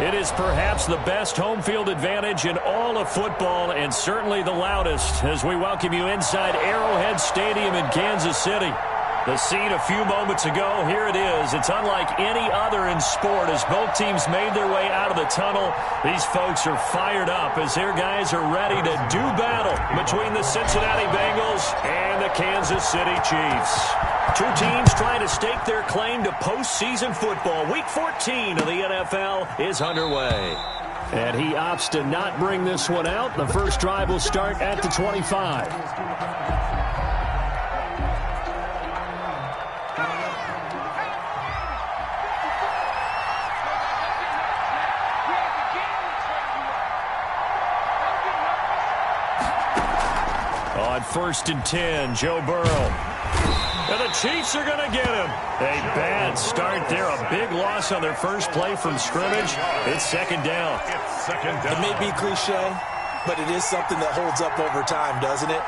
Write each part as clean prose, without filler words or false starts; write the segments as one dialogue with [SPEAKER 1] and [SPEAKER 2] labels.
[SPEAKER 1] It is perhaps the best home field advantage in all of football and certainly the loudest as we welcome you inside Arrowhead Stadium in Kansas City. The scene a few moments ago, here it is. It's unlike any other in sport as both teams made their way out of the tunnel. These folks are fired up as their guys are ready to do battle between the Cincinnati Bengals and the Kansas City Chiefs. Two teams trying to stake their claim to postseason football. Week 14 of the NFL is underway. And he opts to not bring this one out. The first drive will start at the 25. On 1st and 10, Joe Burrow. And the Chiefs are going to get him. A bad start there. A big loss on their first play from scrimmage. It's second down.
[SPEAKER 2] It may be cliche, but it is something that holds up over time, doesn't it?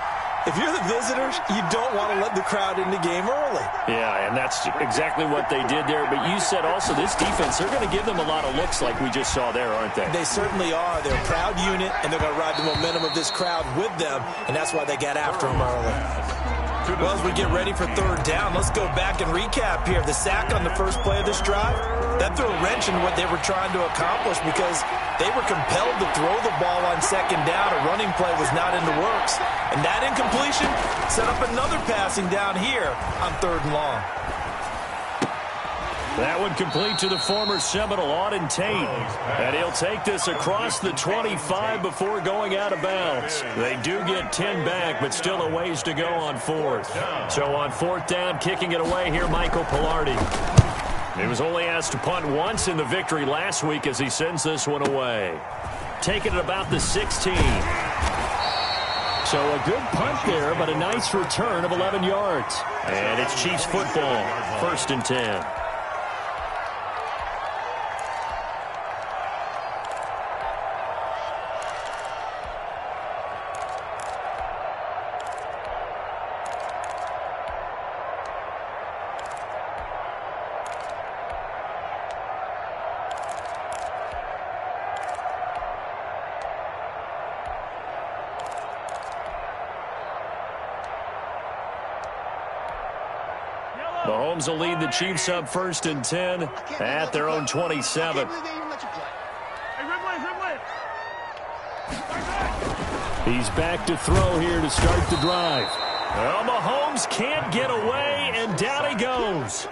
[SPEAKER 2] If you're the visitors, you don't want to let the crowd in the game early.
[SPEAKER 1] Yeah, and that's exactly what they did there. But you said also this defense, they're going to give them a lot of looks like we just saw there, aren't they?
[SPEAKER 2] They certainly are. They're a proud unit, and they're going to ride the momentum of this crowd with them, and that's why they got after them early. Well, as we get ready for third down, let's go back and recap here. The sack on the first play of this drive, that threw a wrench in what they were trying to accomplish because they were compelled to throw the ball on second down. A running play was not in the works. And that incompletion set up another passing down here on third and long.
[SPEAKER 1] That one complete to the former Seminole, Auden Tate. And he'll take this across the 25 before going out of bounds. They do get 10 back, but still a ways to go on fourth. So on fourth down, kicking it away here, Michael Pilardi. He was only asked to punt once in the victory last week as he sends this one away. Taking it about the 16. So a good punt there, but a nice return of 11 yards. And it's Chiefs football, 1st and 10. Mahomes will lead the Chiefs up 1st and 10 at their own 27. He's back to throw here to start the drive. Well, Mahomes can't get away, and down he goes.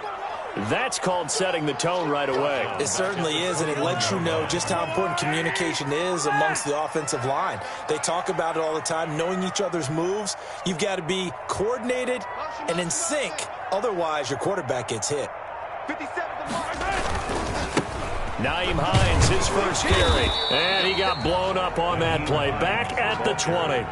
[SPEAKER 1] That's called setting the tone right away.
[SPEAKER 2] It certainly is, and it lets you know just how important communication is amongst the offensive line. They talk about it all the time, knowing each other's moves. You've got to be coordinated and in sync. Otherwise, your quarterback gets hit.
[SPEAKER 1] Nyheim Hines, his first carry. And he got blown up on that play. Back at the 20.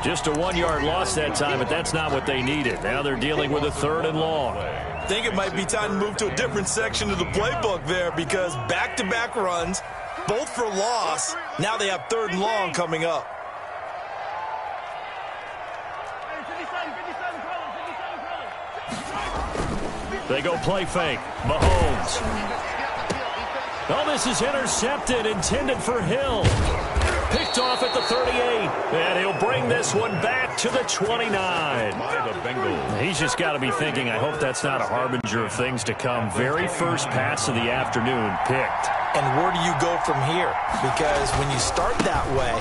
[SPEAKER 1] Just a 1-yard loss that time, but that's not what they needed. Now they're dealing with a 3rd and long.
[SPEAKER 2] I think it might be time to move to a different section of the playbook there because back-to-back runs, both for loss. Now they have 3rd and long coming up.
[SPEAKER 1] They go play fake. Mahomes. Oh, this is intercepted, intended for Hill. Picked off at the 38. And he'll bring this one back to the 29. He's just got to be thinking, I hope that's not a harbinger of things to come. Very first pass of the afternoon picked.
[SPEAKER 2] And where do you go from here? Because when you start that way,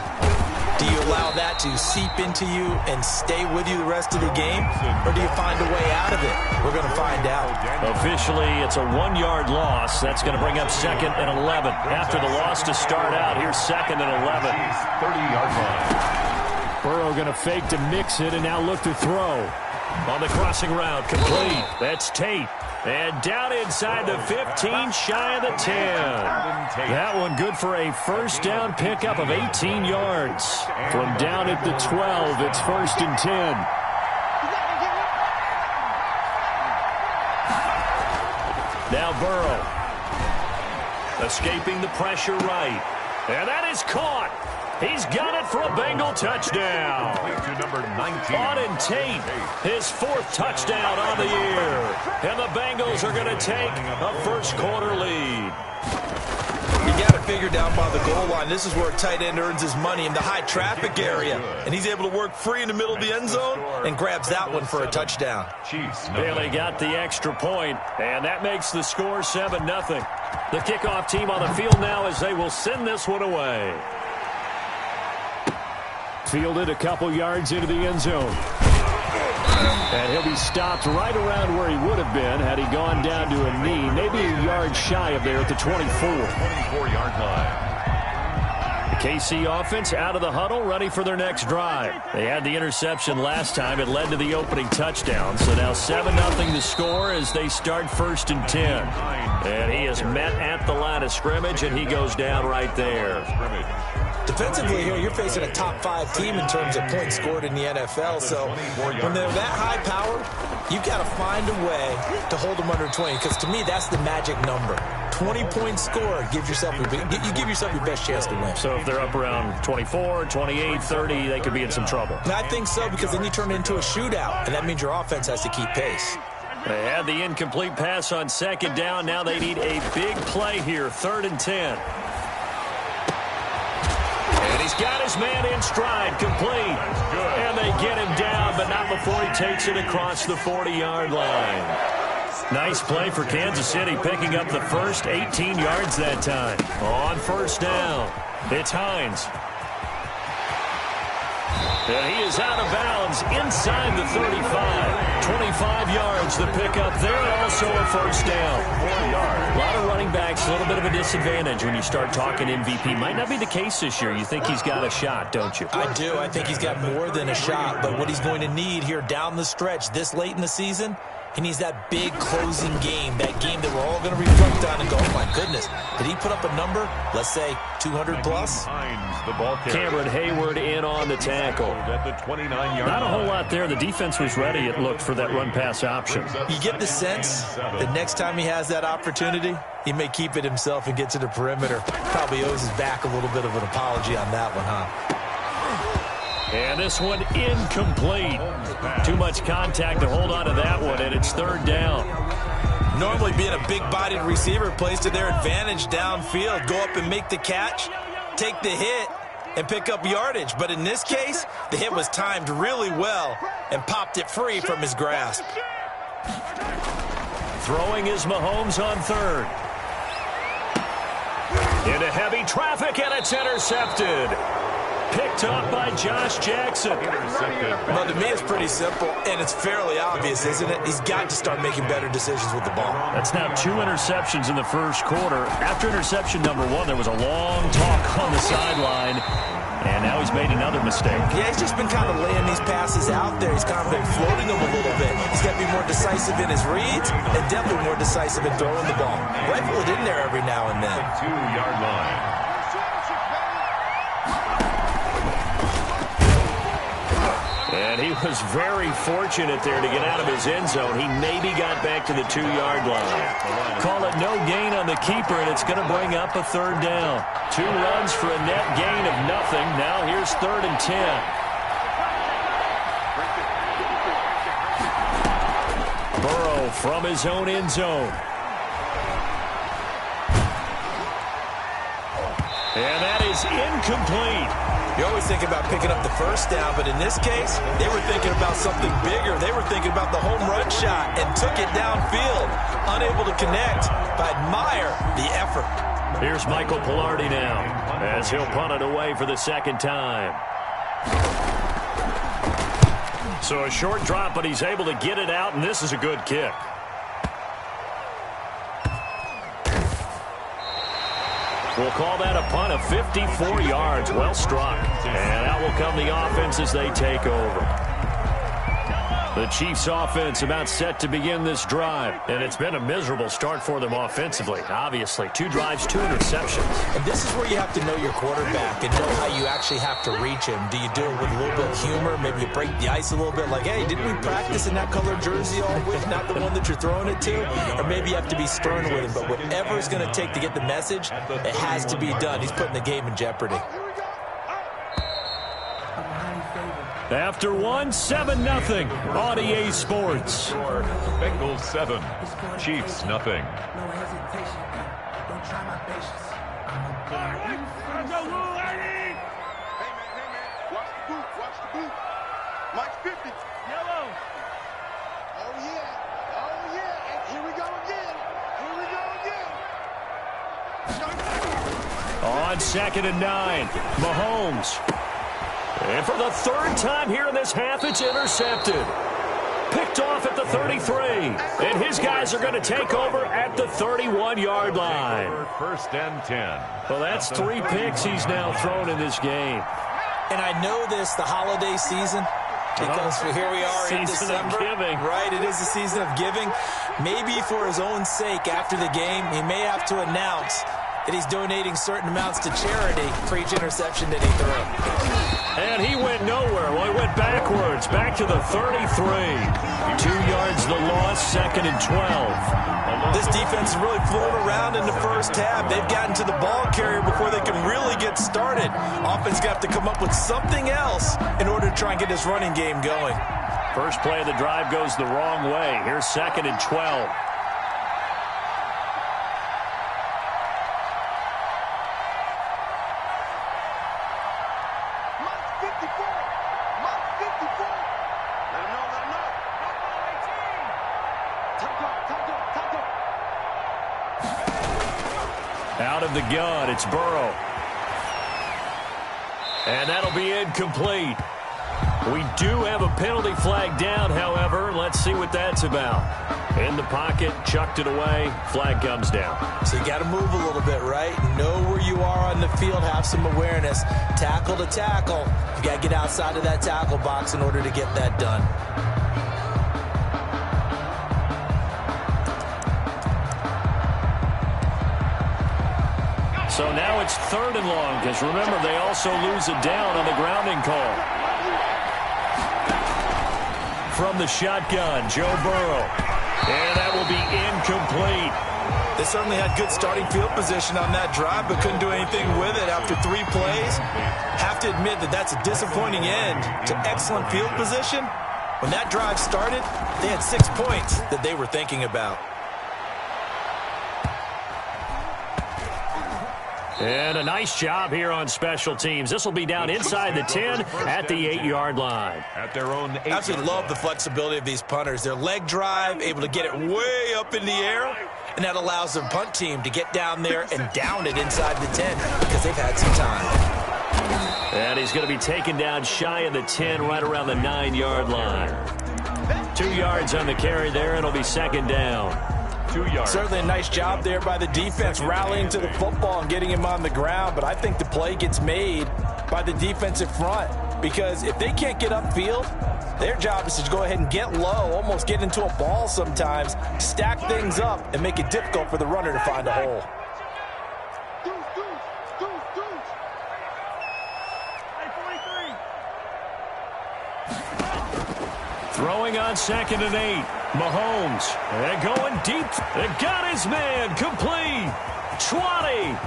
[SPEAKER 2] do you allow that to seep into you and stay with you the rest of the game? Or do you find a way out of it? We're going to find out.
[SPEAKER 1] Officially, it's a 1-yard loss. That's going to bring up 2nd and 11. After the loss to start out, here's 2nd and 11.
[SPEAKER 3] 30-yard line.
[SPEAKER 1] Burrow going to fake to mix it and now look to throw. On the crossing route, complete. That's Tate. And down inside the 15, shy of the 10. That one good for a first down pickup of 18 yards. From down at the 12, it's 1st and 10. Now Burrow. Escaping the pressure right. And that is caught. He's got it for a Bengal touchdown. Auden Tate, his 4th touchdown on the year. And the Bengals are going to take a first quarter lead.
[SPEAKER 2] You You got to figure down by the goal line. This is where a tight end earns his money, in the high traffic area. And he's able to work free in the middle of the end zone and grabs that one for a touchdown.
[SPEAKER 1] Bailey got the extra point, and that makes the score 7-0. The kickoff team on the field now as they will send this one away. Fielded a couple yards into the end zone. And he'll be stopped right around where he would have been had he gone down to a knee, maybe a yard shy of there at the 24-yard line. The KC offense out of the huddle, ready for their next drive. They had the interception last time. It led to the opening touchdown. So now 7-0 to score as they start 1st and 10. And he is met at the line of scrimmage, and he goes down right there.
[SPEAKER 2] Defensively here, you're facing a top 5 team in terms of points scored in the NFL. So when they're that high power, you've got to find a way to hold them under 20. Because to me, that's the magic number. 20 points scored, you give yourself your best chance to win.
[SPEAKER 1] So if they're up around 24, 28, 30, they could be in some trouble.
[SPEAKER 2] And I think so, because then you turn it into a shootout, and that means your offense has to keep pace.
[SPEAKER 1] They had the incomplete pass on 2nd down. Now they need a big play here, 3rd and 10. And he's got his man in stride, complete. And they get him down, but not before he takes it across the 40-yard line. Nice play for Kansas City, picking up the first 18 yards that time. On 1st down, it's Hines. And he is out of bounds inside the 35. 25 yards, the pickup there, also a 1st down. A lot of running backs, a little bit of a disadvantage when you start talking MVP. Might not be the case this year. You think he's got a shot, don't you?
[SPEAKER 2] I do. I think he's got more than a shot. But what he's going to need here down the stretch this late in the season, he needs that big closing game, that game that we're all going to reflect on and go, oh, my goodness, did he put up a number, let's say, 200-plus?
[SPEAKER 1] Cameron Hayward in on the tackle. Not a whole lot there. The defense was ready, it looked, for that run-pass option.
[SPEAKER 2] You get the sense that next time he has that opportunity, he may keep it himself and get to the perimeter. Probably owes his back a little bit of an apology on that one, huh?
[SPEAKER 1] And this one incomplete. Too much contact to hold on to that one, and it's 3rd down.
[SPEAKER 2] Normally being a big-bodied receiver plays to their advantage downfield. Go up and make the catch, take the hit, and pick up yardage. But in this case, the hit was timed really well and popped it free from his grasp.
[SPEAKER 1] Throwing is Mahomes on 3rd. Into heavy traffic, and it's intercepted. Picked up by Josh Jackson.
[SPEAKER 2] Well, to me, it's pretty simple, and it's fairly obvious, isn't it? He's got to start making better decisions with the ball.
[SPEAKER 1] That's now 2 interceptions in the 1st quarter. After interception number 1, there was a long talk on the sideline, and now he's made another mistake.
[SPEAKER 2] Yeah, he's just been kind of laying these passes out there. He's kind of been floating them a little bit. He's got to be more decisive in his reads and definitely more decisive in throwing the ball. Rifle it in there every now and then.
[SPEAKER 3] 2-yard line.
[SPEAKER 1] And he was very fortunate there to get out of his end zone. He maybe got back to the 2-yard line. Call it no gain on the keeper, and it's going to bring up a 3rd down. 2 runs for a net gain of nothing. Now here's 3rd and 10. Burrow from his own end zone. And that is incomplete.
[SPEAKER 2] You always think about picking up the 1st down, but in this case, they were thinking about something bigger. They were thinking about the home run shot and took it downfield. Unable to connect, but admire the effort.
[SPEAKER 1] Here's Michael Pilardi now as he'll punt it away for the 2nd time. So a short drop, but he's able to get it out, and this is a good kick. We'll call that a punt of 54 yards. Well struck. And out will come the offense as they take over. The Chiefs offense about set to begin this drive. And it's been a miserable start for them offensively. Obviously, 2 drives, 2 interceptions.
[SPEAKER 2] And this is where you have to know your quarterback and know how you actually have to reach him. Do you do it with a little bit of humor? Maybe you break the ice a little bit like, hey, didn't we practice in that colored jersey all week? Not the one that you're throwing it to? Or maybe you have to be stern with him. But whatever it's going to take to get the message, it has to be done. He's putting the game in jeopardy.
[SPEAKER 1] After 7-0 on EA Sports.
[SPEAKER 3] Bengals 7, Chiefs nothing. Mike 50. Yellow. Oh, yeah. Oh, yeah. And here we go again. Here we go again.
[SPEAKER 1] On 2nd and 9, Mahomes. And for the 3rd time here in this half, it's intercepted. Picked off at the 33. And his guys are going to take over at the 31-yard line.
[SPEAKER 4] 1st and 10.
[SPEAKER 1] Well, that's 3 picks he's now thrown in this game.
[SPEAKER 2] And I know this, the holiday season, because here we are in December. Right, it is the season of giving. Maybe for his own sake, after the game, he may have to announce that he's donating certain amounts to charity for each interception that he threw.
[SPEAKER 1] And he went nowhere. Well, he went backwards, back to the 33. 2 yards the loss, 2nd and 12.
[SPEAKER 2] This defense is really fooling around in the first half. They've gotten to the ball carrier before they can really get started. Offense got to come up with something else in order to try and get this running game going.
[SPEAKER 1] First play of the drive goes the wrong way. Here's 2nd and 12. Out of the gun, it's Burrow. And that'll be incomplete. We do have a penalty flag down, however. Let's see what that's about. In the pocket, chucked it away, flag comes down.
[SPEAKER 2] So you got to move a little bit, right? Know where you are on the field, have some awareness. Tackle to tackle. You got to get outside of that tackle box in order to get that done.
[SPEAKER 1] So now it's 3rd and long, because remember, they also lose it down on the grounding call. From the shotgun, Joe Burrow. And that will be incomplete.
[SPEAKER 2] They certainly had good starting field position on that drive, but couldn't do anything with it after 3 plays. Have to admit that that's a disappointing end to excellent field position. When that drive started, they had 6 points that they were thinking about.
[SPEAKER 1] And a nice job here on special teams. This will be down inside the 10 at the 8-yard line.
[SPEAKER 4] At their own 8-yard line.
[SPEAKER 2] Absolutely love the flexibility of these punters. Their leg drive, able to get it way up in the air, and that allows their punt team to get down there and down it inside the 10 because they've had some time.
[SPEAKER 1] And he's going to be taken down shy of the 10, right around the 9-yard line. 2 yards on the carry there, and it'll be 2nd down.
[SPEAKER 4] 2 yards.
[SPEAKER 2] Certainly a nice job there by the defense rallying to the football and getting him on the ground, but I think the play gets made by the defensive front because if they can't get upfield, their job is to go ahead and get low, almost get into a ball sometimes, stack things up, and make it difficult for the runner to find a hole.
[SPEAKER 1] Throwing on 2nd and 8. Mahomes. And going deep. And got his man. Complete. 20.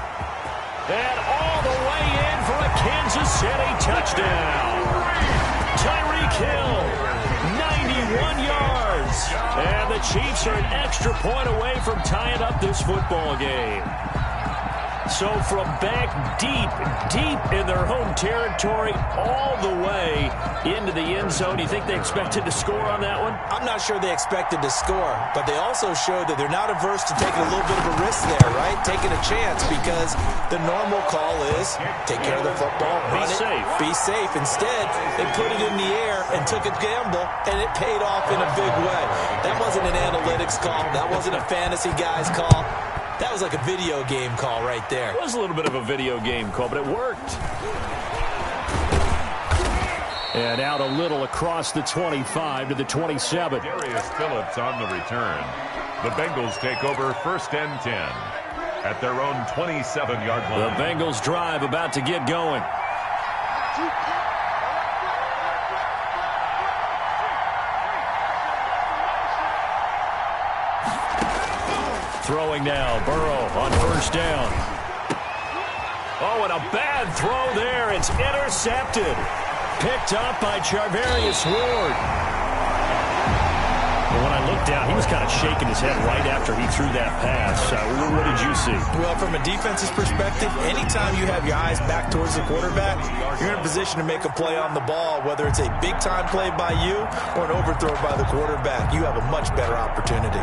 [SPEAKER 1] And all the way in for a Kansas City touchdown. Tyreek Hill. 91 yards. And the Chiefs are an extra point away from tying up this football game. So from back deep in their home territory, all the way into the end zone, you think they expected to score on that one?
[SPEAKER 2] I'm not sure they expected to score, but they also showed that they're not averse to taking a little bit of a risk there, right? Taking a chance because the normal call is take care of the football, run it, be safe. Instead, they put it in the air and took a gamble, and it paid off in a big way. That wasn't an analytics call. That wasn't a fantasy guy's call. That was like a video game call right there.
[SPEAKER 1] It was a little bit of a video game call, but it worked. And out a little across the 25 to the 27.
[SPEAKER 4] Darius Phillips on the return. The Bengals take over 1st and 10 at their own 27-yard line.
[SPEAKER 1] The Bengals drive about to get going. Throwing now, Burrow on 1st down. Oh, and a bad throw there. It's intercepted. Picked up by Charvarius Ward. Well, when I looked down, he was kind of shaking his head right after he threw that pass. What did you see?
[SPEAKER 2] Well, from a defense's perspective, anytime you have your eyes back towards the quarterback, you're in a position to make a play on the ball, whether it's a big-time play by you or an overthrow by the quarterback. You have a much better opportunity.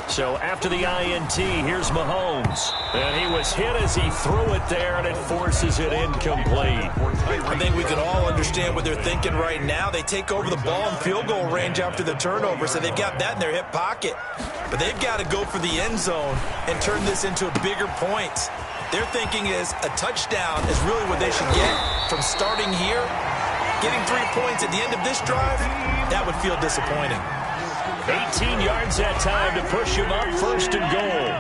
[SPEAKER 1] So after the INT, here's Mahomes. And he was hit as he threw it there, and it forces it incomplete.
[SPEAKER 2] I think we can all understand what they're thinking right now. They take over the ball in field goal range after the turnover, so they've got that in their hip pocket. But they've got to go for the end zone and turn this into a bigger point. Their thinking is a touchdown is really what they should get from starting here. Getting 3 points at the end of this drive, that would feel disappointing.
[SPEAKER 1] 18 yards that time to push him up, 1st and goal.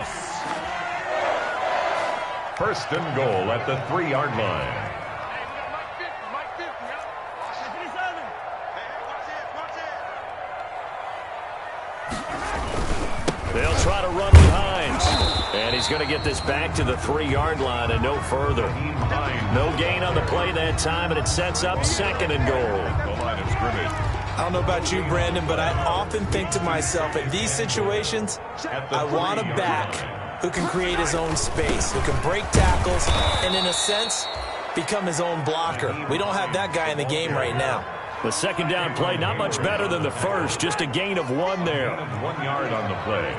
[SPEAKER 4] 1st and goal at the 3-yard line.
[SPEAKER 1] They'll try to run with Hines. And he's going to get this back to the 3-yard line and no further. No gain on the play that time, and it sets up 2nd and goal.
[SPEAKER 4] The line of scrimmage.
[SPEAKER 2] I don't know about you, Brandon, but I often think to myself, in these situations, I want a back who can create his own space, who can break tackles, and in a sense, become his own blocker. We don't have that guy in the game right now.
[SPEAKER 1] The 2nd down play, not much better than the first, just a gain of 1 there.
[SPEAKER 4] 1 yard on the play.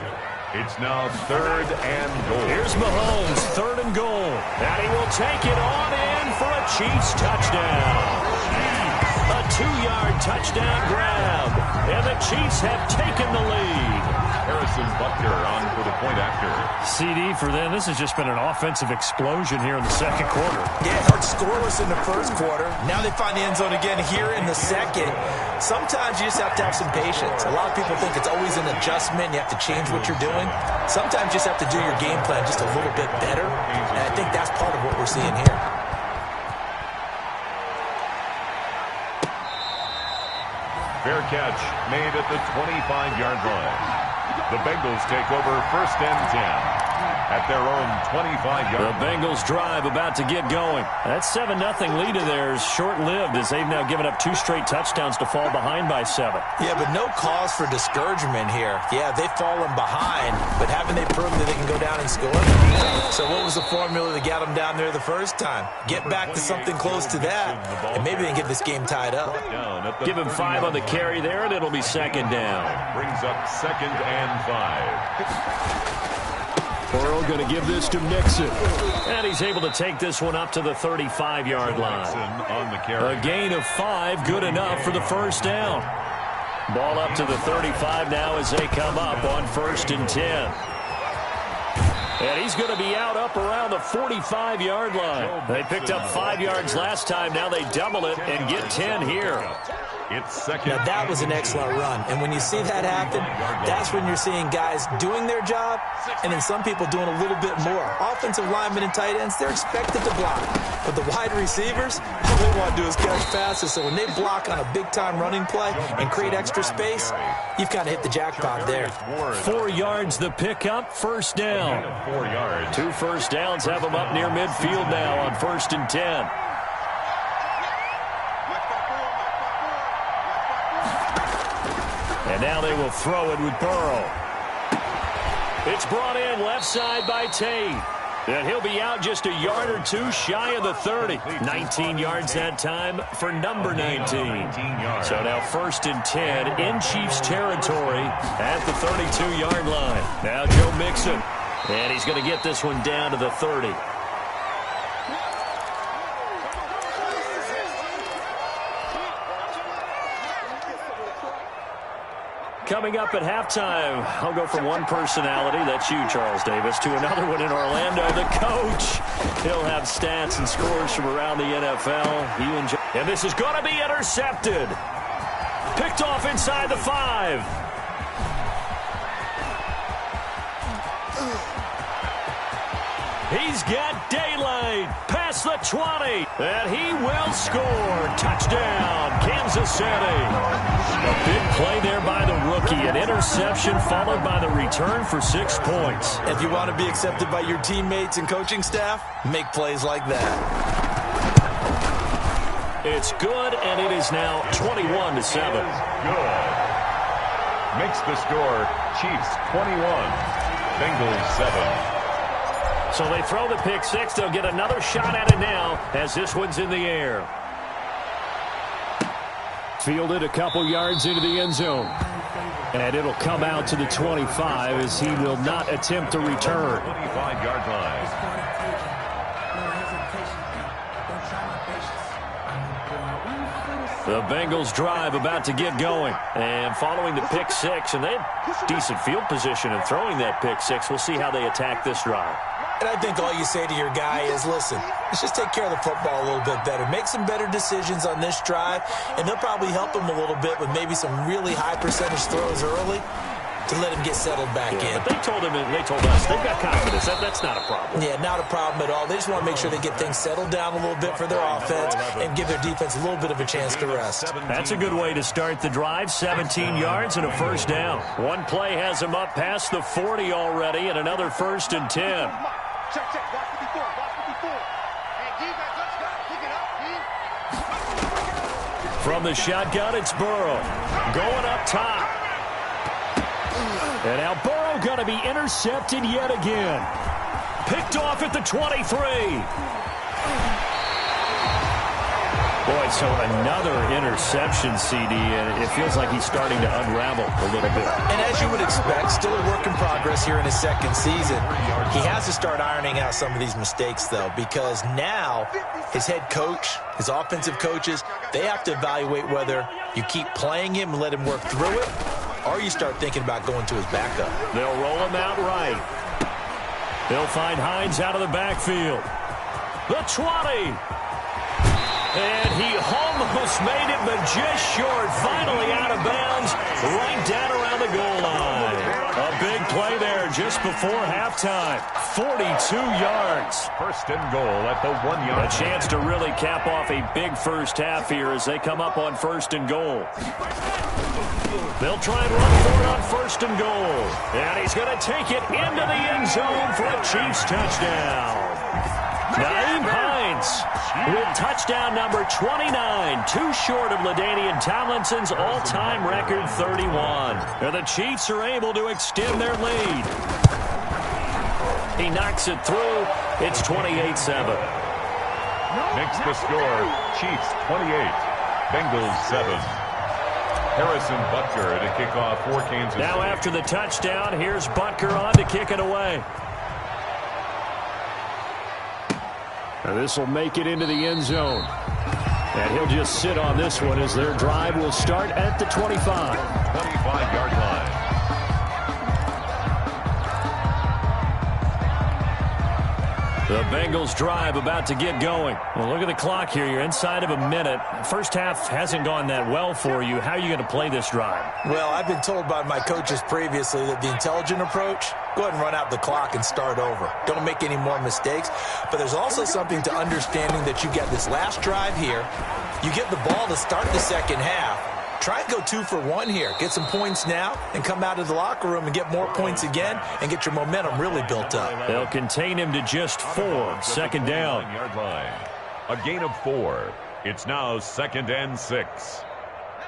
[SPEAKER 4] It's now 3rd and goal.
[SPEAKER 1] Here's Mahomes, 3rd and goal. And he will take it on in for a Chiefs touchdown. A 2-yard touchdown grab. And the Chiefs have taken the lead.
[SPEAKER 4] Harrison Butker on for the point after.
[SPEAKER 1] CD for them. This has just been an offensive explosion here in the 2nd quarter.
[SPEAKER 2] Yeah, it hurt scoreless in the 1st quarter. Now they find the end zone again here in the 2nd. Sometimes you just have to have some patience. A lot of people think it's always an adjustment. You have to change what you're doing. Sometimes you just have to do your game plan just a little bit better. And I think that's part of what we're seeing here.
[SPEAKER 4] Fair catch made at the 25-yard line. The Bengals take over 1st and 10 at their own 25-yard line.
[SPEAKER 1] The Bengals drive about to get going. That 7-0 lead of theirs short-lived as they've now given up 2 straight touchdowns to fall behind by 7.
[SPEAKER 2] Yeah, but no cause for discouragement here. Yeah, they've fallen behind, but haven't they proven that they can go down and score? So what was the formula that got them down there the first time? Get back to something close to that, and maybe they can get this game tied up.
[SPEAKER 1] Give him 5 on the carry there, and it'll be 2nd down.
[SPEAKER 4] Brings up 2nd and 5.
[SPEAKER 1] Burrow going to give this to Mixon. And he's able to take this one up to the 35-yard line.
[SPEAKER 4] On the carry.
[SPEAKER 1] A gain of 5, good enough for the 1st down. Ball up to the 35 now as they come up on 1st and 10. And he's going to be out up around the 45-yard line. They picked up 5 yards last time. Now they double it and get 10 here.
[SPEAKER 4] It's 2nd.
[SPEAKER 2] Now, that was an excellent run. And when you see that happen, that's when you're seeing guys doing their job and then some people doing a little bit more. Offensive linemen and tight ends, they're expected to block. But the wide receivers, all they want to do is catch passes. So when they block on a big-time running play and create extra space, you've kind of hit the jackpot there.
[SPEAKER 1] 4 yards the pickup, 1st down.
[SPEAKER 4] 4 yards.
[SPEAKER 1] 2 first downs have them up near midfield now on 1st and 10. And now they will throw it with Burrow. It's brought in left side by Tate. And he'll be out just a yard or 2 shy of the 30. 19 yards that time for number 19. So now 1st and 10 in Chiefs territory at the 32-yard line. Now Joe Mixon. And he's going to get this one down to the 30. Coming up at halftime, I'll go from one personality, that's you, Charles Davis, to another one in Orlando, the coach. He'll have stats and scores from around the NFL. And this is going to be intercepted. Picked off inside the 5. He's got daylight. Pass past the 20, and he will score. Touchdown, Kansas City. A big play there by the rookie. An interception followed by the return for 6 points.
[SPEAKER 2] If you want to be accepted by your teammates and coaching staff, make plays like that.
[SPEAKER 1] It's good, and it is now 21-7.
[SPEAKER 4] Good. Makes the score Chiefs 21, Bengals 7.
[SPEAKER 1] So they throw the pick six. They'll get another shot at it now as this one's in the air. Fielded a couple yards into the end zone. And it'll come out to the 25 as he will not attempt to return.
[SPEAKER 4] 25-yard line.
[SPEAKER 1] The Bengals drive about to get going. And following the pick six, and they have decent field position in throwing that pick six. We'll see how they attack this drive.
[SPEAKER 2] And I think all you say to your guy is, listen, let's just take care of the football a little bit better. Make some better decisions on this drive, and they'll probably help him a little bit with maybe some really high percentage throws early to let him get settled back in.
[SPEAKER 1] But they told him, and they told us, they've got confidence. That's not a problem.
[SPEAKER 2] Yeah, not a problem at all. They just want to make sure they get things settled down a little bit for their offense and give their defense a little bit of a chance to rest.
[SPEAKER 1] That's a good way to start the drive. 17 yards and a first down. One play has him up past the 40 already, and another 1st and 10.
[SPEAKER 3] Check, watch 54, watch 54. Hey, defense, let's go. Pick it up, D.
[SPEAKER 1] From the shotgun, it's Burrow. Going up top. And now Burrow going to be intercepted yet again. Picked off at the 23. Boy, so another interception, CD, and it feels like he's starting to unravel a little bit.
[SPEAKER 2] And as you would expect, still a work in progress here in his second season. He has to start ironing out some of these mistakes, though, because now his head coach, his offensive coaches, they have to evaluate whether you keep playing him and let him work through it, or you start thinking about going to his backup.
[SPEAKER 1] They'll roll him out right. They'll find Hines out of the backfield. The 20. And he almost made it, but just short. Finally out of bounds, right down around the goal line. A big play there just before halftime. 42 yards.
[SPEAKER 4] 1st and goal at the 1-yard line.
[SPEAKER 1] A chance to really cap off a big first half here as they come up on 1st and goal. They'll try and run for it on 1st and goal. And he's going to take it into the end zone for a Chiefs touchdown. Nyheim Hines with touchdown number 29, too short of LaDainian Tomlinson's all-time record 31. And the Chiefs are able to extend their lead. He knocks it through. It's 28-7.
[SPEAKER 4] Makes the score Chiefs 28, Bengals 7. Harrison Butker to kick off for Kansas City.
[SPEAKER 1] Now after the touchdown, here's Butker on to kick it away. And this will make it into the end zone. And he'll just sit on this one as their drive will start at the 25.
[SPEAKER 4] 25-yard line.
[SPEAKER 1] The Bengals drive about to get going. Well, look at the clock here. You're inside of a minute. First half hasn't gone that well for you. How are you going to play this drive?
[SPEAKER 2] Well, I've been told by my coaches previously that the intelligent approach, go ahead and run out the clock and start over. Don't make any more mistakes. But there's also something to understanding that you get this last drive here. You get the ball to start the second half. Try and go 2 for 1 here. Get some points now and come out of the locker room and get more points again and get your momentum really built up.
[SPEAKER 1] They'll contain him to just 4. 2nd down.
[SPEAKER 4] Yard line. A gain of 4. It's now 2nd and 6.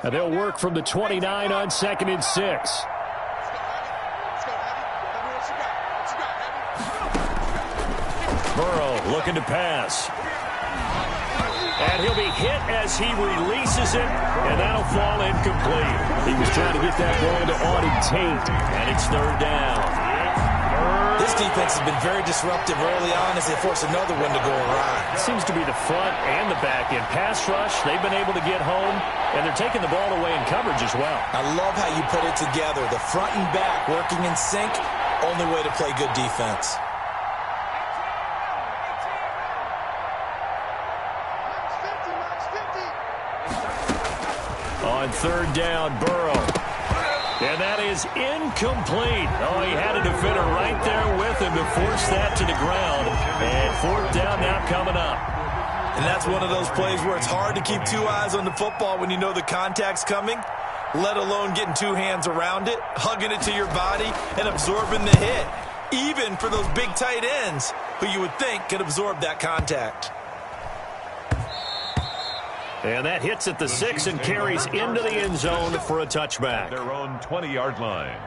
[SPEAKER 1] And they'll work from the 29 on 2nd and 6. Burrow looking to pass. And he'll be hit as he releases it, and that'll fall incomplete. He was trying to get that ball to Auden Tate, and it's 3rd down.
[SPEAKER 2] This defense has been very disruptive early on as they force another one to go awry.
[SPEAKER 1] It seems to be the front and the back end. Pass rush, they've been able to get home, and they're taking the ball away in coverage as well.
[SPEAKER 2] I love how you put it together. The front and back working in sync, only way to play good defense.
[SPEAKER 1] On 3rd down, Burrow. And that is incomplete. Oh, he had a defender right there with him to force that to the ground. And 4th down now coming up.
[SPEAKER 2] And that's one of those plays where it's hard to keep two eyes on the football when you know the contact's coming, let alone getting two hands around it, hugging it to your body, and absorbing the hit, even for those big tight ends who you would think could absorb that contact.
[SPEAKER 1] And that hits at the 6 and carries into the end zone for a touchback.
[SPEAKER 4] Their own 20-yard line.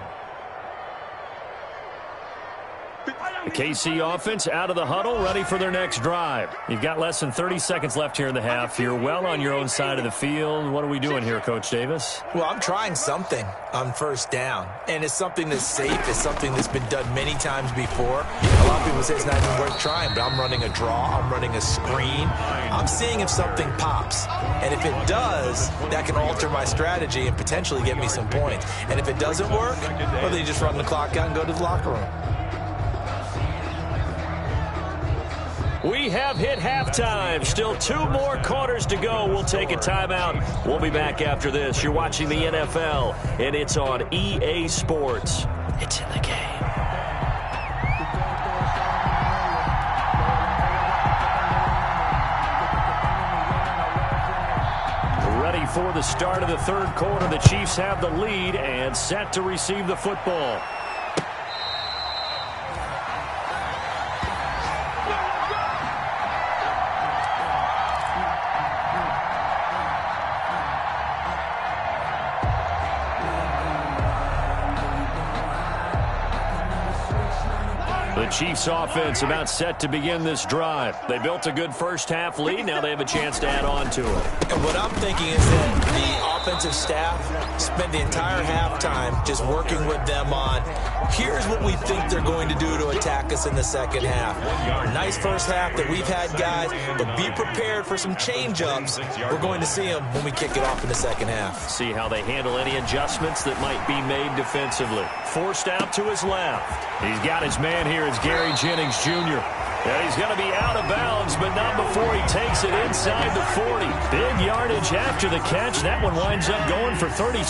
[SPEAKER 1] The KC offense out of the huddle, ready for their next drive. You've got less than 30 seconds left here in the half. You're well on your own side of the field. What are we doing here, Coach Davis?
[SPEAKER 2] Well, I'm trying something on first down, and it's something that's safe. It's something that's been done many times before. A lot of people say it's not even worth trying, but I'm running a draw. I'm running a screen. I'm seeing if something pops, and if it does, that can alter my strategy and potentially get me some points. And if it doesn't work, well, then you just run the clock out and go to the locker room.
[SPEAKER 1] We have hit halftime. Still 2 more quarters to go. We'll take a timeout. We'll be back after this. You're watching the NFL, and it's on EA Sports. It's in the game. Ready for the start of the third quarter. The Chiefs have the lead and set to receive the football. The Chiefs offense about set to begin this drive. They built a good first half lead. Now they have a chance to add on to it.
[SPEAKER 2] And what I'm thinking is that the offensive staff spent the entire halftime just working with them on, here's what we think they're going to do to attack us in the second half. Nice first half that we've had, guys, but be prepared for some change-ups. We're going to see them when we kick it off in the second half.
[SPEAKER 1] See how they handle any adjustments that might be made defensively. Forced out to his left. He's got his man here. It's Gary Jennings Jr. And he's going to be out of bounds, but not before he takes it inside the 40. Big yardage after the catch. That one winds up going for 36.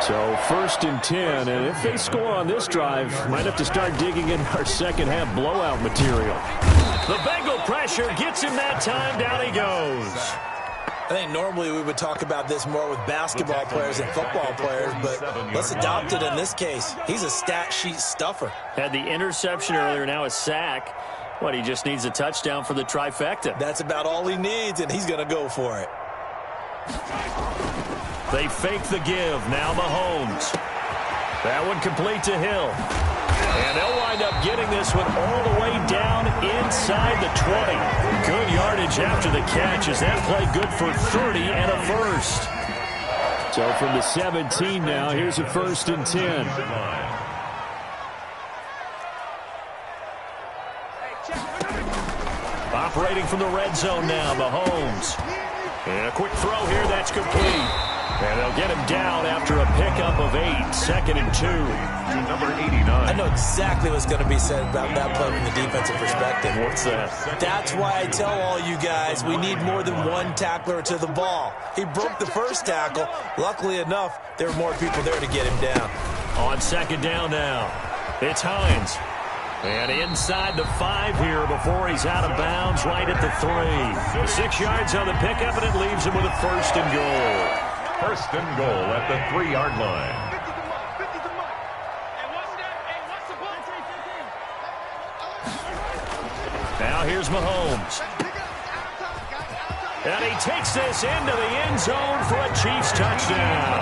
[SPEAKER 1] So 1st and 10, and if they score on this drive, might have to start digging in our second half blowout material. The Bengal pressure gets him that time. Down he goes.
[SPEAKER 2] I think normally we would talk about this more with basketball players and football players, but let's adopt it in this case. He's a stat sheet stuffer. Had the interception earlier, now a sack. What, he just needs a touchdown for the trifecta. That's about all he needs, and he's going to go for it.
[SPEAKER 1] They fake the give. Now Mahomes. That one complete to Hill. And they'll wind up getting this one all the way down inside the 20. Good yardage after the catch as that play good for 30 and a first. So from the 17 now, here's a 1st and 10. Operating from the red zone now, Mahomes. And a quick throw here, that's complete. And they'll get him down after a pickup of 8, 2nd and 2.
[SPEAKER 4] To number 89.
[SPEAKER 2] I know exactly what's going to be said about that play from the defensive perspective.
[SPEAKER 1] What's that?
[SPEAKER 2] That's why I tell all you guys we need more than one tackler to the ball. He broke the first tackle. Luckily enough, there were more people there to get him down.
[SPEAKER 1] On 2nd down now, it's Hines. And inside the 5 here before he's out of bounds, right at the 3. 6 yards on the pickup, and it leaves him with a 1st and goal.
[SPEAKER 4] 1st and goal at the 3-yard line.
[SPEAKER 1] Now here's Mahomes. And he takes this into the end zone for a Chiefs touchdown.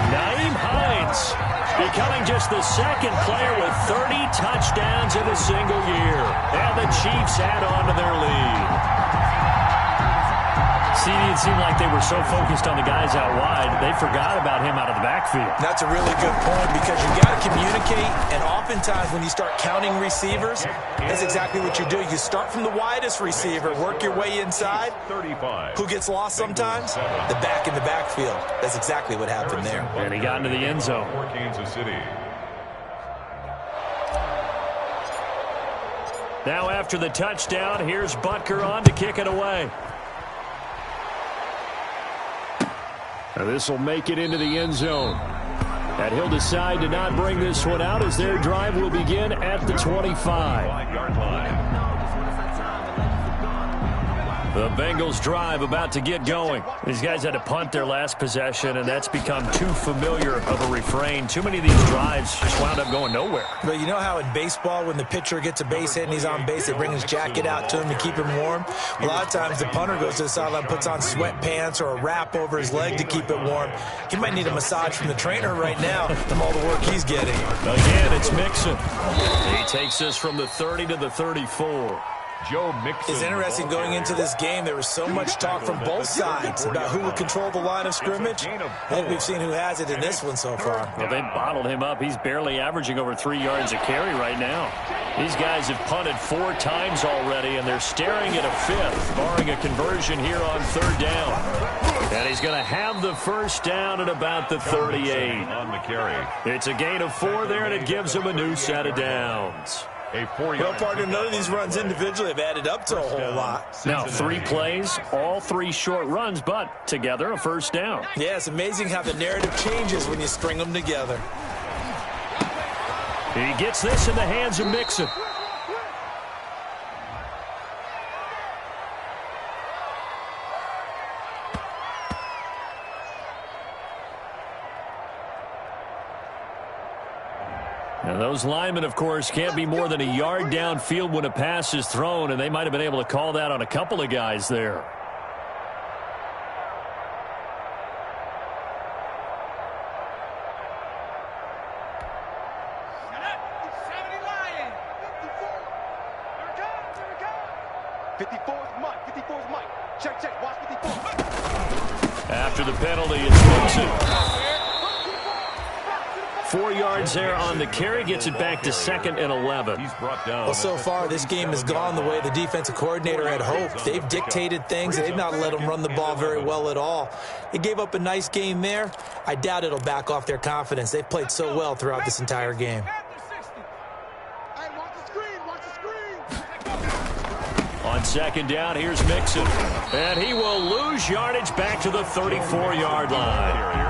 [SPEAKER 1] Nyheim Hines becoming just the 2nd player with 30 touchdowns in a single year. And the Chiefs add on to their lead. See, it seemed like they were so focused on the guys out wide, they forgot about him out of the backfield.
[SPEAKER 2] That's a really good point because you got to communicate, and oftentimes when you start counting receivers, that's exactly what you do. You start from the widest receiver, work your way inside.
[SPEAKER 4] 35.
[SPEAKER 2] Who gets lost sometimes? The back in the backfield. That's exactly what happened there.
[SPEAKER 1] And he got into the end zone.
[SPEAKER 4] For Kansas City.
[SPEAKER 1] Now after the touchdown, here's Butker on to kick it away. Now this will make it into the end zone. And he'll decide to not bring this one out as their drive will begin at the 25.
[SPEAKER 4] 5-yard line.
[SPEAKER 1] The Bengals drive about to get going. These guys had to punt their last possession, and that's become too familiar of a refrain. Too many of these drives just wound up going nowhere.
[SPEAKER 2] But you know how in baseball, when the pitcher gets a base hit and he's on base, they bring his jacket out to him to keep him warm? A lot of times the punter goes to the sideline, puts on sweatpants or a wrap over his leg to keep it warm. He might need a massage from the trainer right now from all the work he's getting.
[SPEAKER 1] Again, it's Mixon. He takes us from the 30 to the 34.
[SPEAKER 4] Joe Mixon.
[SPEAKER 2] It's interesting going into this game. There was so much talk from both sides about who would control the line of scrimmage. I think we've seen who has it in this one so far.
[SPEAKER 1] Well, they bottled him up. He's barely averaging over 3 yards a carry right now. These guys have punted 4 times already, and they're staring at a 5th, barring a conversion here on 3rd down. And he's going to have the first down at about the 38.
[SPEAKER 4] On the carry.
[SPEAKER 1] It's a gain of 4 there, and it gives him a new set of downs.
[SPEAKER 2] Well, partner, none of these runs individually have added up to a whole lot.
[SPEAKER 1] Now, 3 plays, all 3 short runs, but together a first down.
[SPEAKER 2] Yeah, it's amazing how the narrative changes when you string them together.
[SPEAKER 1] He gets this in the hands of Mixon. Now, those linemen, of course, can't be more than a yard downfield when a pass is thrown, and they might have been able to call that on a couple of guys there. After the penalty, it's Mixon. 4 yards there on the carry, gets it back to 2nd and 11.
[SPEAKER 4] He's brought down.
[SPEAKER 2] Well, so far, this game has gone the way the defensive coordinator had hoped. They've dictated things. They've not let them run the ball very well at all. They gave up a nice game there. I doubt it'll back off their confidence. They've played so well throughout this entire game.
[SPEAKER 1] On 2nd down, here's Mixon. And he will lose yardage back to the 34-yard line.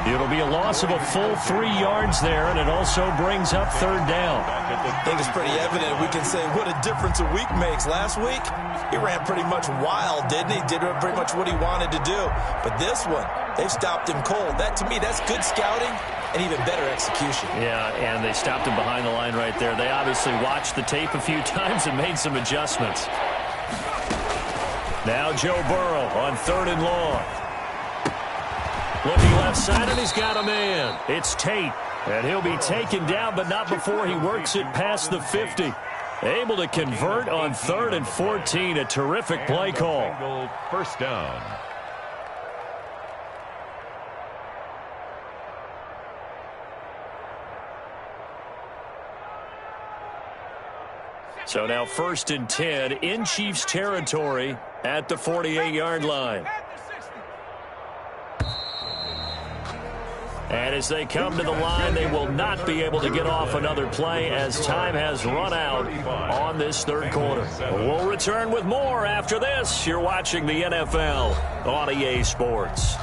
[SPEAKER 1] It'll be a loss of a full 3 yards there, and it also brings up 3rd down.
[SPEAKER 2] I think it's pretty evident. We can say what a difference a week makes. Last week, he ran pretty much wild, didn't he? Did pretty much what he wanted to do. But this one, they've stopped him cold. That, to me, that's good scouting and even better execution.
[SPEAKER 1] Yeah, and they stopped him behind the line right there. They obviously watched the tape a few times and made some adjustments. Now Joe Burrow on 3rd and long. Looking left side, and he's got a man. It's Tate, and he'll be taken down, but not before he works it past the 50. Able to convert on 3rd and 14. A terrific play call.
[SPEAKER 4] First down.
[SPEAKER 1] So now 1st and 10 in Chiefs territory at the 48-yard line. And as they come to the line, they will not be able to get off another play as time has run out on this 3rd quarter. We'll return with more after this. You're watching the NFL on EA Sports.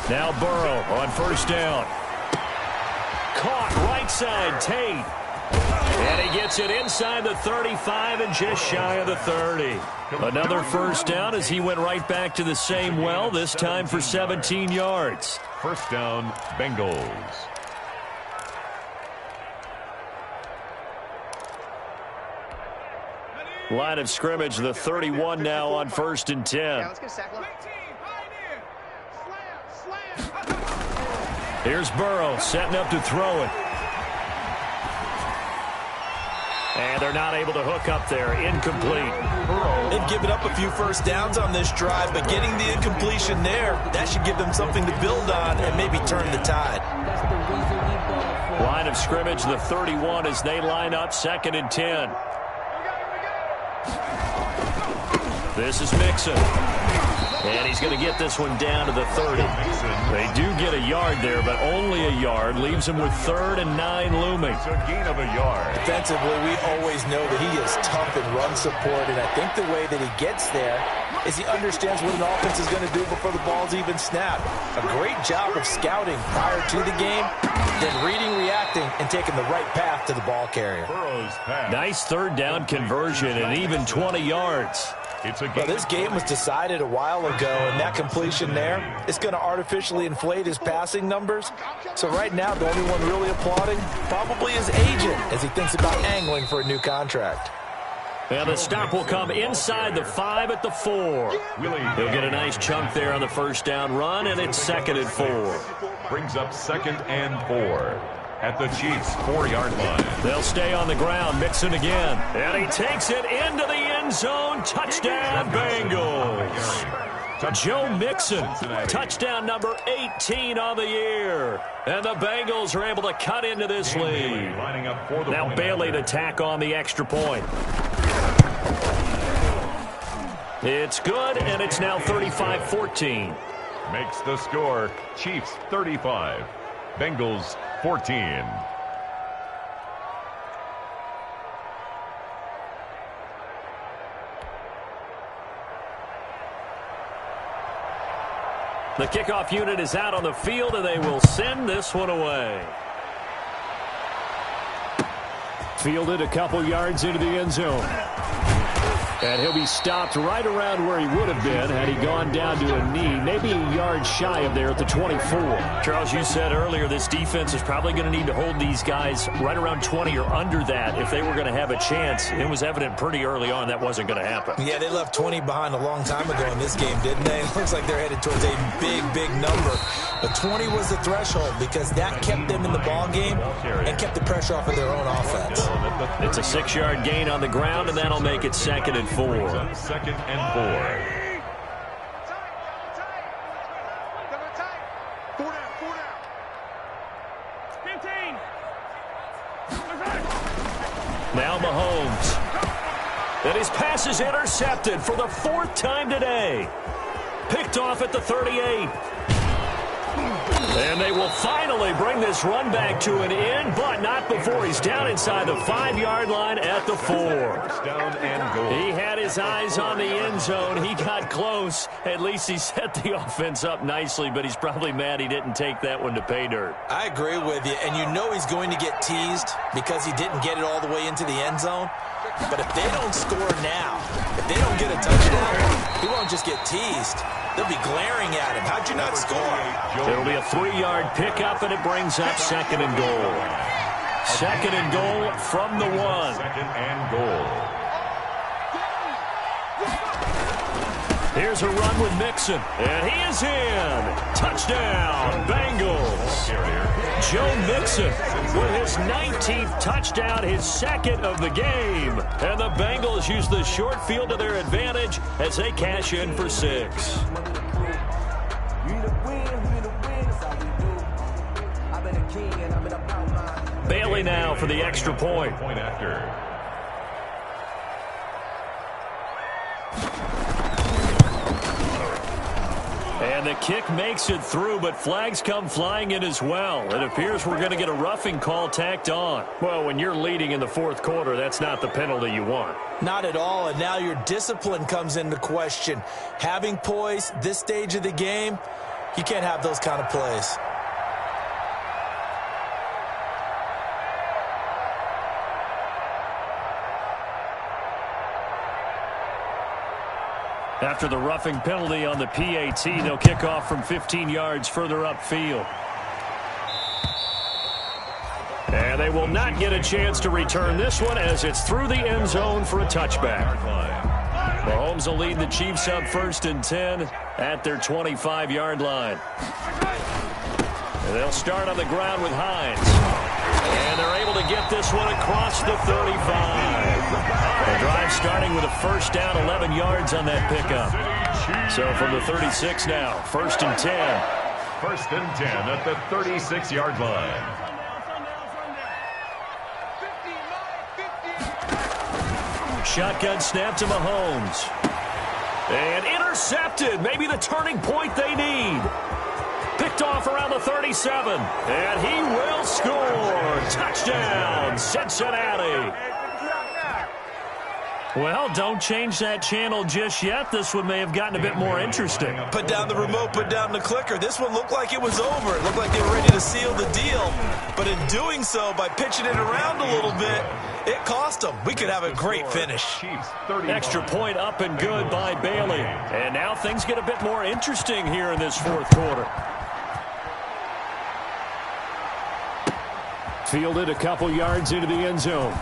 [SPEAKER 1] Now Burrow on 1st down. Caught right side, Tate. And he gets it inside the 35 and just shy of the 30. Another first down as he went right back to the same well, this time for 17 yards.
[SPEAKER 4] First down, Bengals.
[SPEAKER 1] Line of scrimmage, the 31 now on 1st and 10.
[SPEAKER 3] Yeah, let's get a sack line.
[SPEAKER 1] Here's Burrow setting up to throw it. And they're not able to hook up there. Incomplete.
[SPEAKER 2] They've given up a few first downs on this drive, but getting the incompletion there, that should give them something to build on and maybe turn the tide.
[SPEAKER 1] Line of scrimmage, the 31 as they line up 2nd and 10. This is Mixon. And he's going to get this one down to the 30. They do get a yard there, but only a yard. Leaves him with 3rd and 9 looming.
[SPEAKER 4] It's a gain of a yard.
[SPEAKER 2] Defensively, we always know that he is tough in run support, and I think the way that he gets there is he understands what an offense is going to do before the ball's even snapped. A great job of scouting prior to the game, then reading, reacting, and taking the right path to the ball carrier.
[SPEAKER 1] Nice 3rd down conversion and even 20 yards.
[SPEAKER 2] Well, this game was decided a while ago, and that completion there is going to artificially inflate his passing numbers. So right now, the only one really applauding probably his agent as he thinks about angling for a new contract.
[SPEAKER 1] And the stop will come inside the 5 at the 4. He'll get a nice chunk there on the 1st down run, and it's 2nd and 4.
[SPEAKER 4] Brings up 2nd and 4 at the Chiefs' 4-yard line.
[SPEAKER 1] They'll stay on the ground. Mixon again. And he takes it into the end zone. Touchdown, Bengals. Joe Mixon, touchdown number 18 on the year. And the Bengals are able to cut into this lead. Now Bailey to tack on the extra point. It's good, and it's now 35-14.
[SPEAKER 4] Makes the score Chiefs 35, Bengals 14.
[SPEAKER 1] The kickoff unit is out on the field, and they will send this one away. Fielded a couple yards into the end zone. And he'll be stopped right around where he would have been had he gone down to a knee, maybe a yard shy of there at the 24. Charles, you said earlier this defense is probably going to need to hold these guys right around 20 or under that if they were going to have a chance. It was evident pretty early on that wasn't going to happen.
[SPEAKER 2] Yeah, they left 20 behind a long time ago in this game, didn't they? It looks like they're headed towards a big, big number. But 20 was the threshold because that kept them in the ball game and kept the pressure off of their own offense.
[SPEAKER 1] It's a 6-yard gain on the ground, and that'll make it 2nd and 4.
[SPEAKER 4] 2nd and 4.
[SPEAKER 1] Now Mahomes. And his pass is intercepted for the 4th time today. Picked off at the 38. And they will finally bring this run back to an end, but not before he's down inside the 5-yard line at the 4.
[SPEAKER 4] Down and goal.
[SPEAKER 1] He had his eyes on the end zone. He got close. At least he set the offense up nicely, but he's probably mad he didn't take that one to pay dirt.
[SPEAKER 2] I agree with you, and you know he's going to get teased because he didn't get it all the way into the end zone. But if they don't score now, if they don't get a touchdown, he won't just get teased. They'll be glaring at him. How'd you not score?
[SPEAKER 1] It'll be a 3-yard pickup, and it brings up 2nd and goal. 2nd and goal from the 1.
[SPEAKER 4] 2nd and goal.
[SPEAKER 1] Here's a run with Mixon, and he is in. Touchdown, Bengals. Joe Mixon with his 19th touchdown, his 2nd of the game. And the Bengals use the short field to their advantage as they cash in for 6. Bailey now for the extra point.
[SPEAKER 4] Point after.
[SPEAKER 1] And the kick makes it through, but flags come flying in as well. It appears we're going to get a roughing call tacked on. Well, when you're leading in the 4th quarter, that's not the penalty you want.
[SPEAKER 2] Not at all, and now your discipline comes into question. Having poise this stage of the game, you can't have those kind of plays.
[SPEAKER 1] After the roughing penalty on the PAT, they'll kick off from 15 yards further upfield. And they will not get a chance to return this one as it's through the end zone for a touchback. Mahomes will lead the Chiefs up 1st and 10 at their 25-yard line. And they'll start on the ground with Hines. And they're able to get this one across the 35. The drive starting with a 1st down, 11 yards on that pickup. So from the 36 now, 1st and 10.
[SPEAKER 4] 1st and 10 at the 36-yard line.
[SPEAKER 1] Shotgun snap to Mahomes. And intercepted. Maybe the turning point they need. Picked off around the 37. And he will score. Touchdown, Cincinnati. Well, don't change that channel just yet. This one may have gotten a bit more interesting.
[SPEAKER 2] Put down the remote, put down the clicker. This one looked like it was over. It looked like they were ready to seal the deal. But in doing so, by pitching it around a little bit, it cost them. We could have a great finish.
[SPEAKER 1] Extra point up and good by Bailey. And now things get a bit more interesting here in this fourth quarter. Fielded a couple yards into the end zone.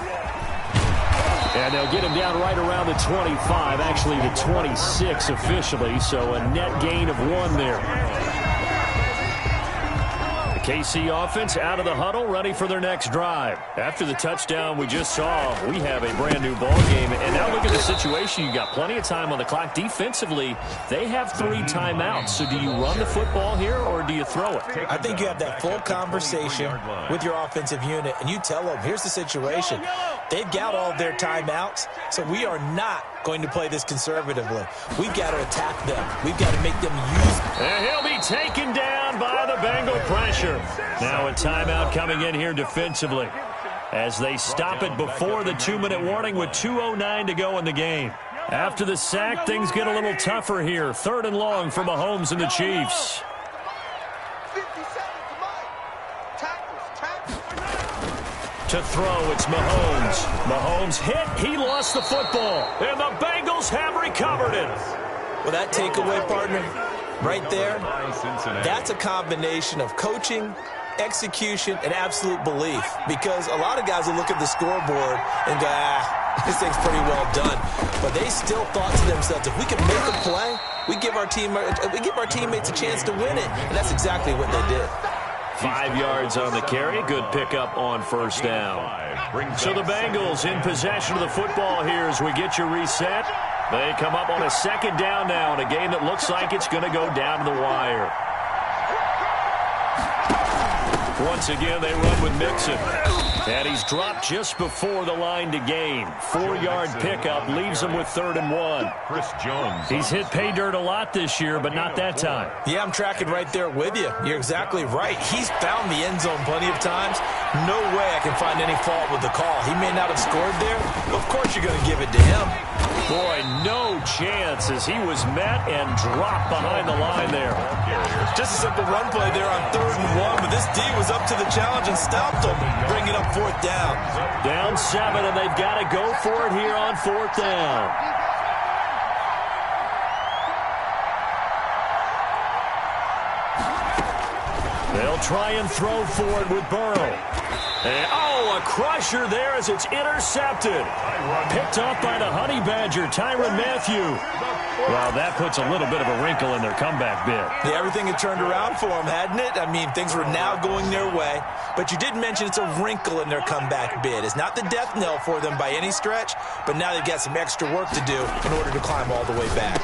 [SPEAKER 1] And they'll get him down right around the 25, actually the 26 officially, so a net gain of 1 there. The KC offense out of the huddle, ready for their next drive. After the touchdown we just saw, we have a brand-new ball game. And now look at the situation. You got plenty of time on the clock. Defensively, they have 3 timeouts. So do you run the football here or do you throw it?
[SPEAKER 2] I think you have that full conversation with your offensive unit, and you tell them, here's the situation. They've got all their timeouts, so we are not going to play this conservatively. We've got to attack them. We've got to make them use.
[SPEAKER 1] And he'll be taken down by the Bengal pressure. Now a timeout coming in here defensively as they stop it before the 2-minute warning with 2:09 to go in the game. After the sack, things get a little tougher here. 3rd and long for Mahomes and the Chiefs.
[SPEAKER 3] 50 seconds, Mike. Tackles.
[SPEAKER 1] To throw, it's Mahomes. Mahomes hit. He lost the football. And the Bengals have recovered it.
[SPEAKER 2] Well, that takeaway, partner, right there, that's a combination of coaching, execution, and absolute belief. Because a lot of guys will look at the scoreboard and go, this thing's pretty well done. But they still thought to themselves, if we can make a play, we give our teammates a chance to win it. And that's exactly what they did.
[SPEAKER 1] 5 yards on the carry. Good pickup on first down. So the Bengals in possession of the football here as we get you reset. They come up on a 2nd down now in a game that looks like it's going to go down to the wire. Once again, they run with Mixon. And he's dropped just before the line to gain. 4-yard pickup leaves him with 3rd and 1.
[SPEAKER 4] Chris Jones.
[SPEAKER 1] He's hit pay dirt a lot this year, but not that time.
[SPEAKER 2] Yeah, I'm tracking right there with you. You're exactly right. He's found the end zone plenty of times. No way I can find any fault with the call. He may not have scored there, but of course you're going to give it to him.
[SPEAKER 1] Boy, no chance as he was met and dropped behind the line there.
[SPEAKER 2] Just a simple run play there on 3rd and 1, but this D was up to the challenge and stopped him, bringing up 4th down.
[SPEAKER 1] Down 7, and they've got to go for it here on 4th down. They'll try and throw for it with Burrow. And, a crusher there as it's intercepted. Picked off by the Honey Badger, Tyrann Mathieu. Well, that puts a little bit of a wrinkle in their comeback bid.
[SPEAKER 2] Yeah, everything had turned around for them, hadn't it? I mean, things were now going their way. But you did mention it's a wrinkle in their comeback bid. It's not the death knell for them by any stretch, but now they've got some extra work to do in order to climb all the way back.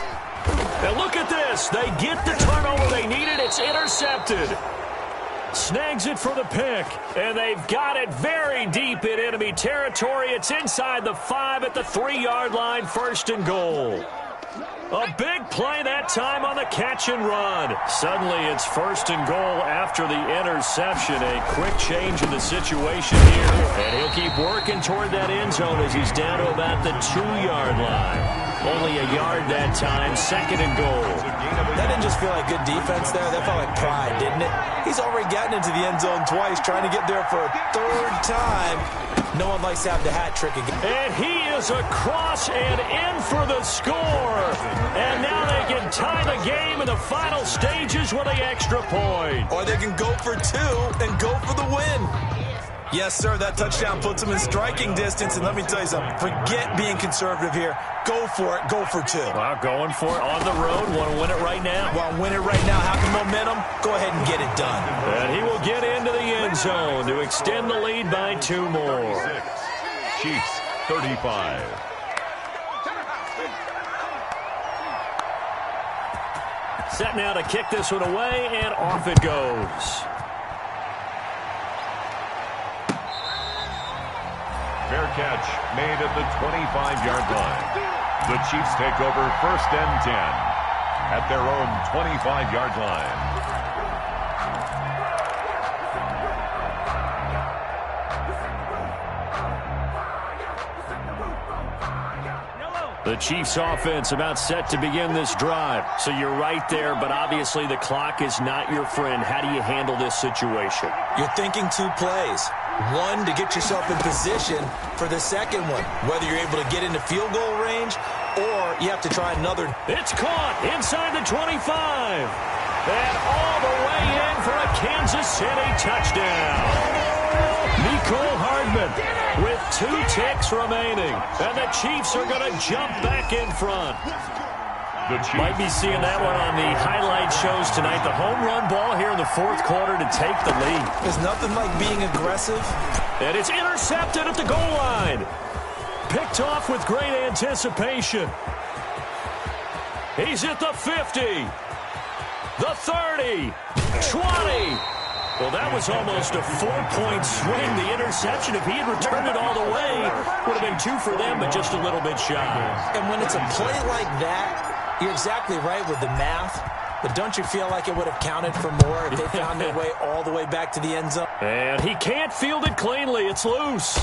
[SPEAKER 1] Now look at this. They get the turnover they needed. It's intercepted. Snags it for the pick, and they've got it very deep in enemy territory. It's inside the 5 at the 3-yard line, 1st and goal. A big play that time on the catch and run. Suddenly it's 1st and goal after the interception. A quick change in the situation here, and he'll keep working toward that end zone as he's down to about the 2-yard line. Only a yard that time, 2nd and goal.
[SPEAKER 2] That didn't just feel like good defense there. That felt like pride, didn't it? He's already gotten into the end zone twice, trying to get there for a 3rd time. No one likes to have the hat trick again.
[SPEAKER 1] And he is across and in for the score. And now they can tie the game in the final stages with an extra point.
[SPEAKER 2] Or they can go for 2 and go for the win. Yes, sir, that touchdown puts them in striking distance. And let me tell you something, forget being conservative here. Go for it. Go for 2.
[SPEAKER 1] Well, going for it on the road. Want to win it right now?
[SPEAKER 2] Want to win it right now. Have the momentum. Go ahead and get it done.
[SPEAKER 1] And he will get into the end zone to extend the lead by 2 more.
[SPEAKER 4] Chiefs 35.
[SPEAKER 1] Set now to kick this one away, and off it goes.
[SPEAKER 4] Fair catch made at the 25-yard line. The Chiefs take over 1st and 10 at their own 25-yard line.
[SPEAKER 1] The Chiefs offense about set to begin this drive. So you're right there, but obviously the clock is not your friend. How do you handle this situation?
[SPEAKER 2] You're thinking 2 plays. One, to get yourself in position for the second one, whether you're able to get into field goal range or you have to try another.
[SPEAKER 1] It's caught inside the 25. And all the way in for a Kansas City touchdown. Nicole Hardman with 2 ticks remaining. And the Chiefs are going to jump back in front. Might be seeing that one on the highlight shows tonight. The home run ball here in the 4th quarter to take the lead.
[SPEAKER 2] There's nothing like being aggressive.
[SPEAKER 1] And it's intercepted at the goal line. Picked off with great anticipation. He's at the 50. The 30. 20. Well, that was almost a 4-point swing. The interception, if he had returned it all the way, would have been 2 for them, but just a little bit shy.
[SPEAKER 2] And when it's a play like that, you're exactly right with the math. But don't you feel like it would have counted for more if they found their way all the way back to the end zone?
[SPEAKER 1] And he can't field it cleanly. It's loose.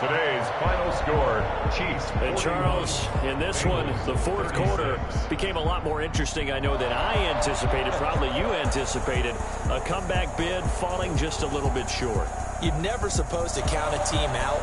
[SPEAKER 4] Today's final score, Chiefs.
[SPEAKER 1] And Charles, in this one, the 4th quarter became a lot more interesting, I know, than I anticipated, probably you anticipated. A comeback bid falling just a little bit short.
[SPEAKER 2] You're never supposed to count a team out